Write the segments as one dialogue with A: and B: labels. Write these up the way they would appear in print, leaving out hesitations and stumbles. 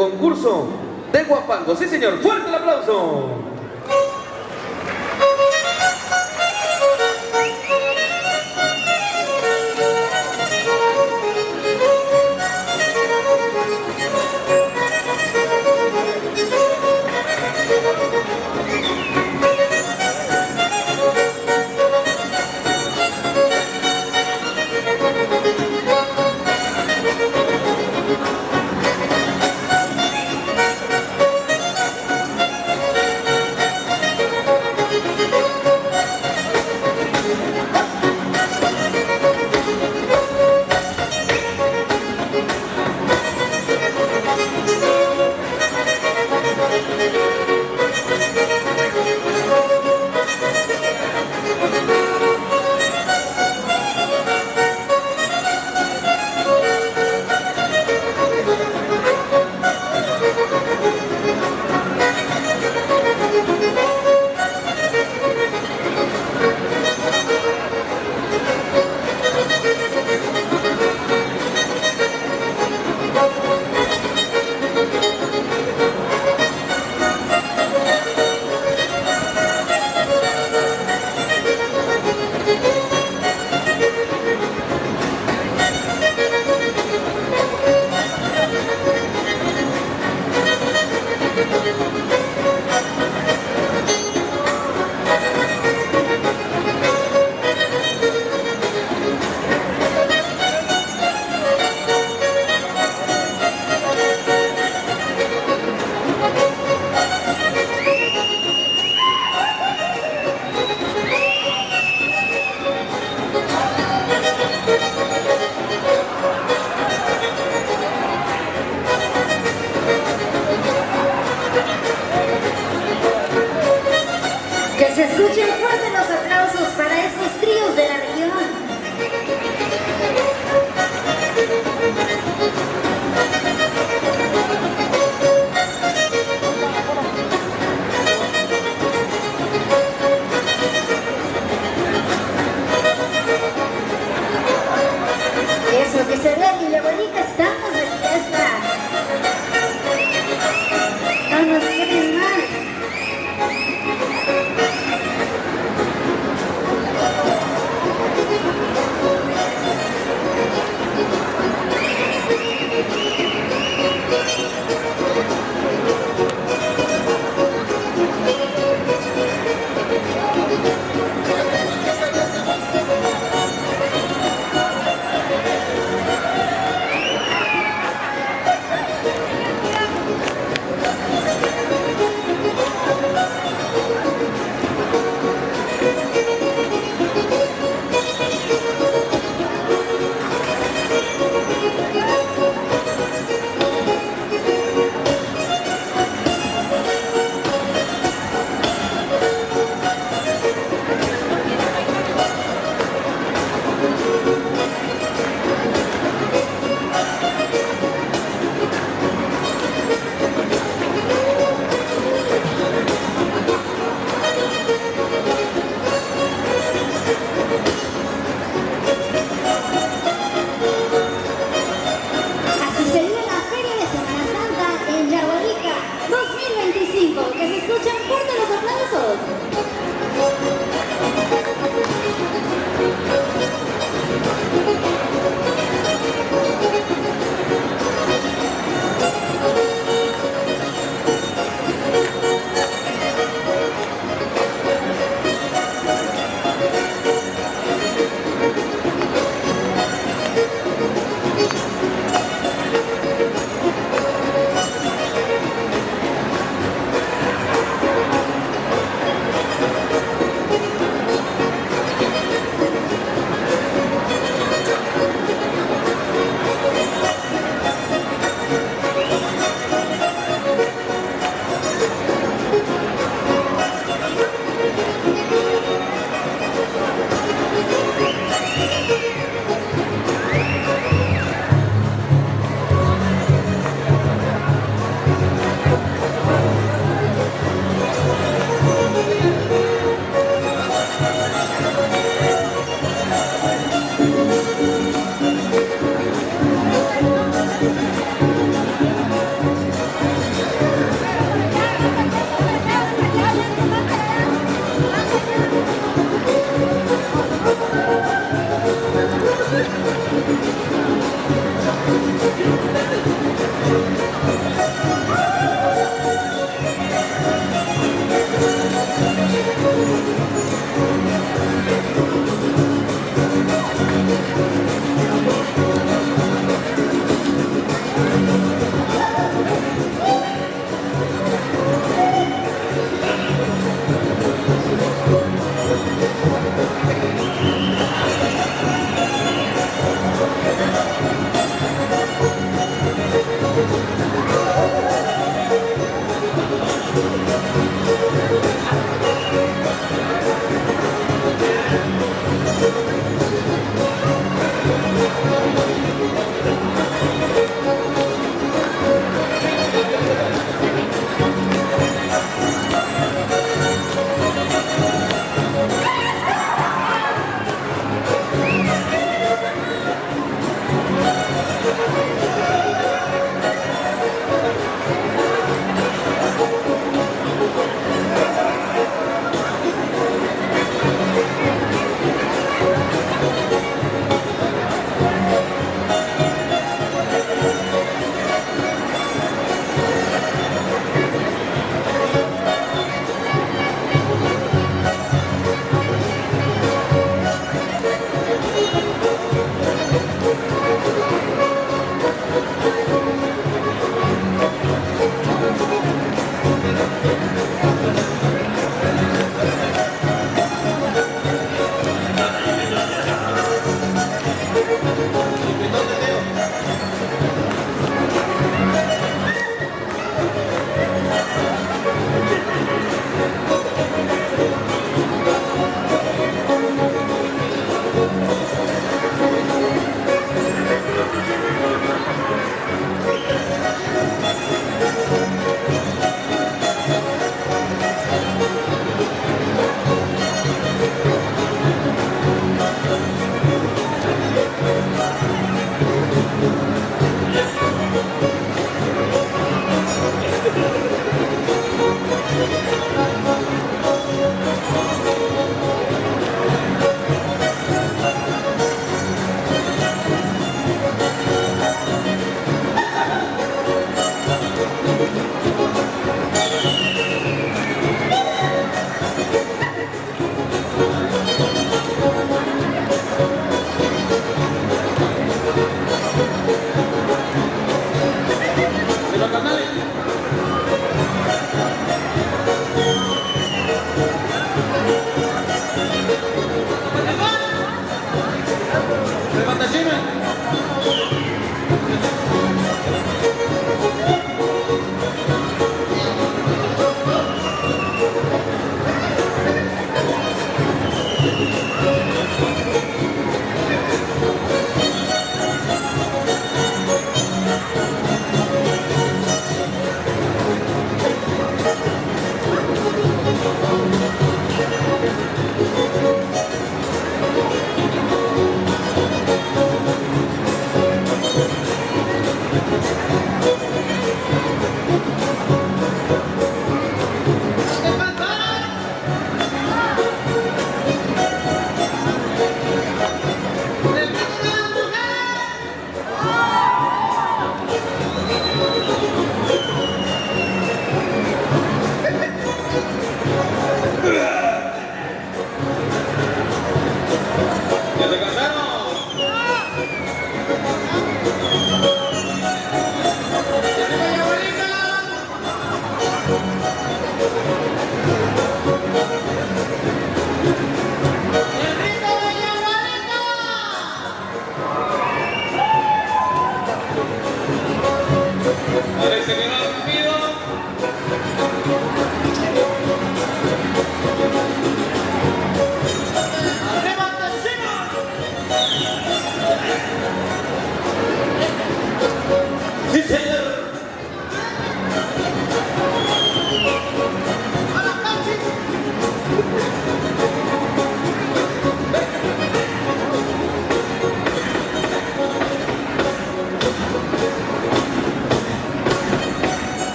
A: concurso de Guapango. Sí, señor, fuerte el aplauso.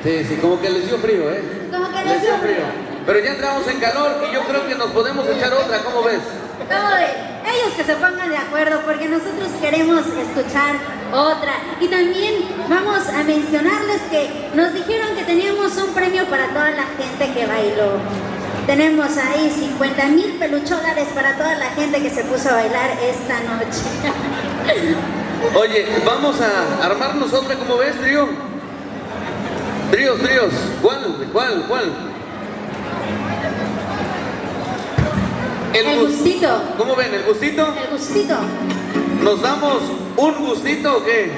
A: Sí, sí, como que les dio frío, ¿eh?
B: Como que les dio frío.
A: Pero ya entramos en calor y yo creo que nos podemos echar otra, ¿cómo ves?
B: ¿Cómo ven? Ellos que se pongan de acuerdo porque nosotros queremos escuchar otra. Y también vamos a mencionarles que nos dijeron que teníamos un premio para toda la gente que bailó. Tenemos ahí 50,000 pelucholares para toda la gente que se puso a bailar esta noche.
A: Oye, vamos a armarnos otra, ¿cómo ves, trío? Tríos. ¿Cuál?
B: El gustito.
A: ¿Cómo ven, el gustito?
B: El gustito.
A: ¿Nos damos un gustito o qué?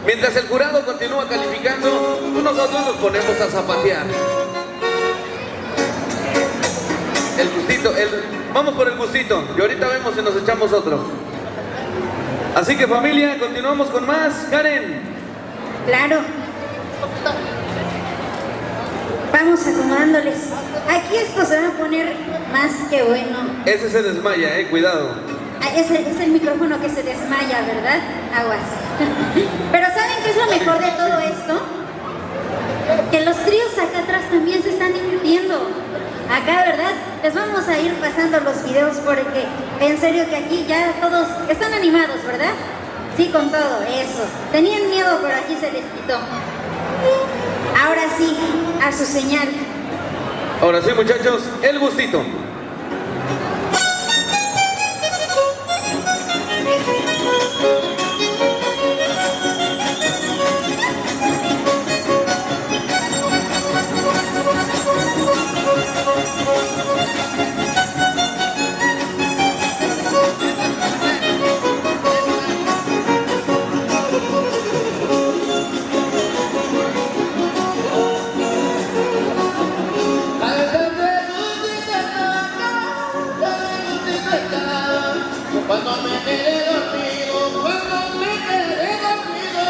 A: Mientras el jurado continúa calificando, nosotros nos ponemos a zapatear. El gustito, vamos por el gustito y ahorita vemos si nos echamos otro. Así que familia, continuamos con más. Karen.
B: Claro. Vamos acomodándoles. Aquí esto se va a poner más que bueno.
A: Ese se desmaya, cuidado.
B: Es el micrófono que se desmaya, ¿verdad? Aguas. Pero ¿saben qué es lo mejor de todo esto? Que los tríos acá atrás también se están divirtiendo. Acá, ¿verdad? Les vamos a ir pasando los videos porque en serio que aquí ya todos están animados, ¿verdad? Sí, con todo, eso. Tenían miedo, pero aquí se les quitó. Ahora sí, a su señal.
A: Ahora sí, muchachos, el gustito.
C: Cuando me quedé dormido, cuando me quedé dormido,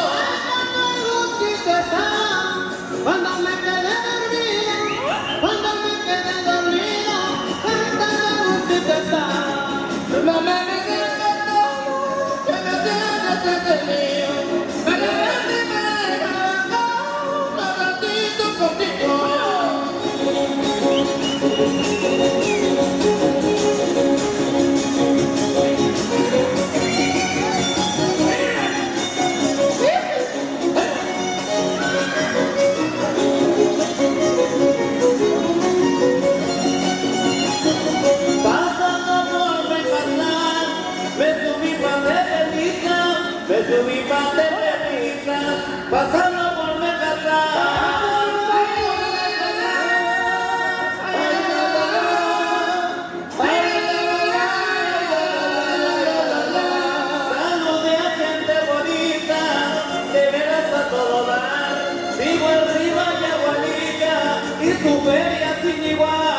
C: cuando me quedé dormido, cuando me quedé dormido, cantando gustito está. No me dejes tanto, que me tienes detenido, me debes y me dejas un ratito contigo. Me subí pa' Telepita, pasando por Mecatán. Salude a gente bonita, de veras a todo dar. Vivo arriba y Agualilla, y su feria sin igual.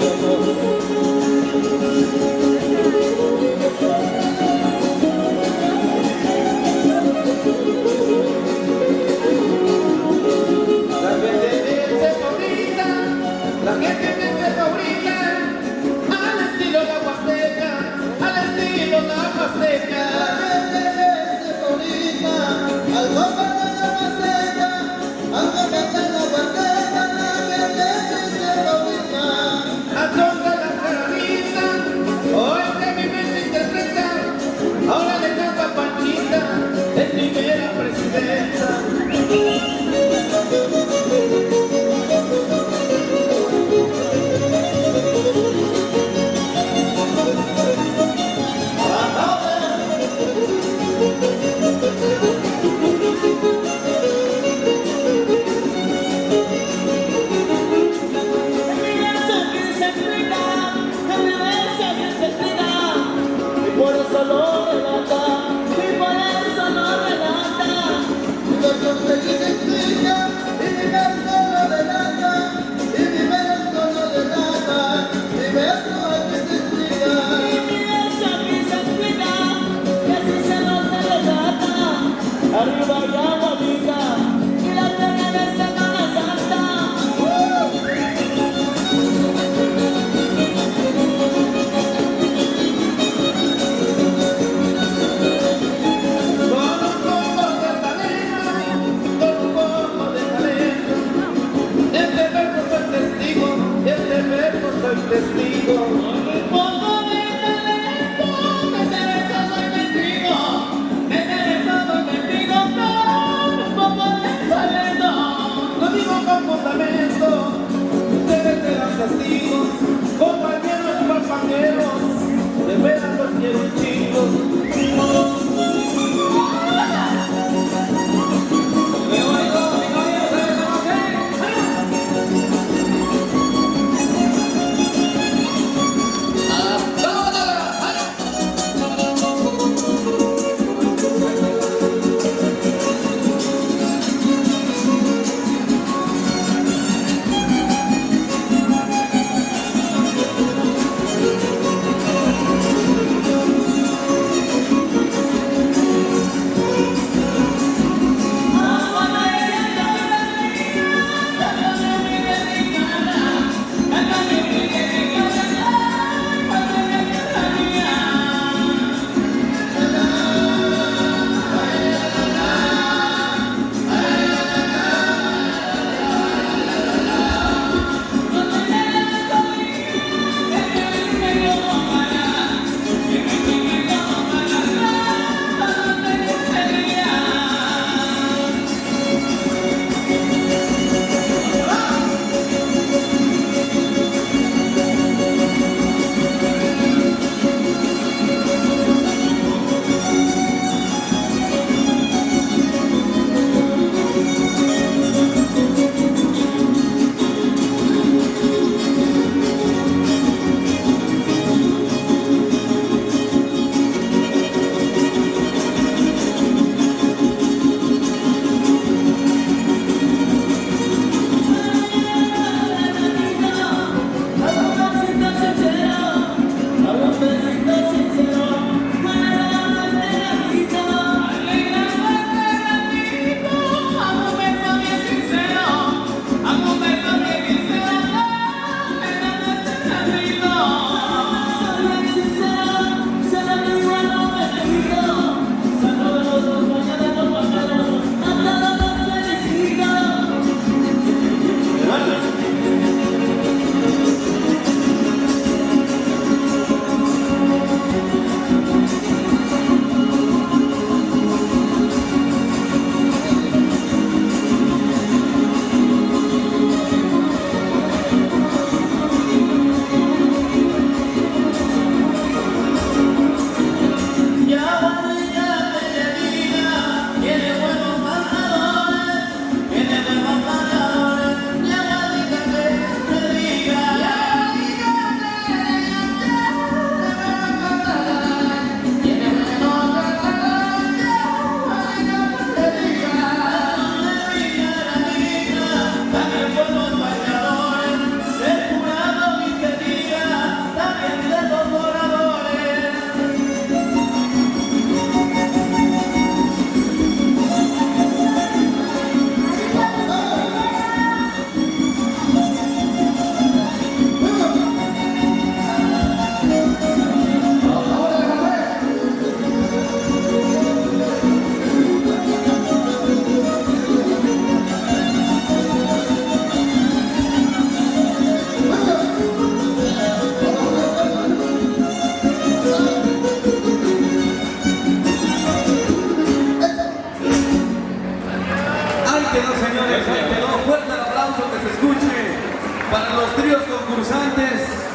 C: Thank you. eso lo relata, y por eso lo relata. Mi verso feliz explica, y mi verso lo relata, y mi verso lo relata, mi verso aquí se explica. Y mi verso aquí se explica, y así se nos relata. Arriba y aguadita, y la tierra de Semana Santa. Soy testigo, un poco de talento, de eso soy testigo, de eso soy testigo, con un poco de talento, lo digo con fundamento, ustedes serán testigos, compañeros y compañeros, de veras los quiero chicos.
A: Señores, ahí quedó. Fuerte el aplauso que se escuche para los tríos concursantes.